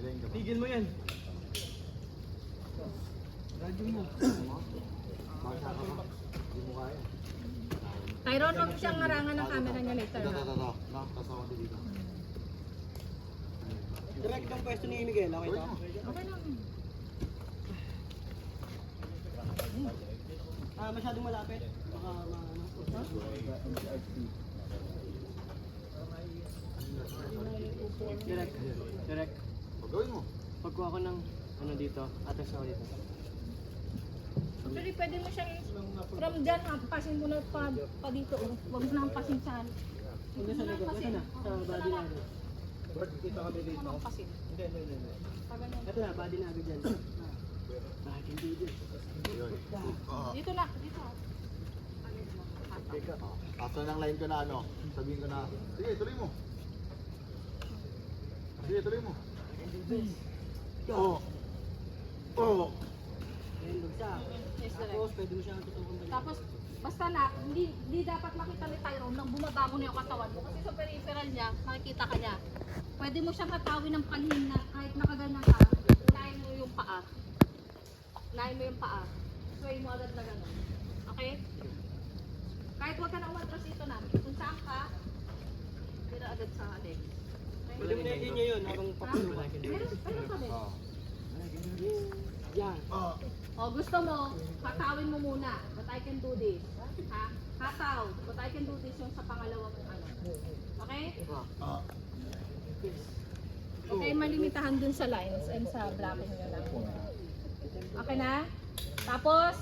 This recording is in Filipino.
Tigil mo yan. Radyo mo. Hindi mo kaya. Tyrone, huwag siyang ngarangan ng camera niya later. Ito. Ha? No, kasama ko dito. Direct ang pwesto ni Miguel, okay to? Okay lang. Masyadong malapit. Baka Direct. Direct. Gawin mo. Pagkuha ko ng ano dito, atas ako dito. Actually, pwede mo siyang from dyan, hampasin mo na pa dito. Huwag mo na hampasin sa Huwag na sa likod. Ito na, sa body na. Kita kami dito. hampasin. Hindi. Ito na, body na agad dyan. I can do this. Dito na, dito. After ng line ko na ano, sabihin ko na, sige, tuloy mo. Sige, tuloy mo. Oh. Ayan, bagsak. Yes, Tapos, direct. pwede mo siyang tutukan ba? Tapos, basta na, hindi dapat makita ni Tyrone nang bumabangon yung katawan mo. Kasi sa peripheral niya, makikita ka niya. Pwede mo siyang katawin ng panhin na kahit nakaganyan ka, unahin mo yung paa. Unahin mo yung paa. Sway mo agad na gano'n. Okay? Kahit huwag ka na umatras dito na. Kung saan ka, tira agad sa leg. Pwede mo na i-linya yun habang papalo. Meron pa din. Yan. O gusto mo, hatawin mo muna. But I can do this. Ha? Hataw. But I can do this yung sa pangalawang ano. Okay? Okay, malimitahan dun sa lines and sa blocking nyo lang. Okay na? Tapos,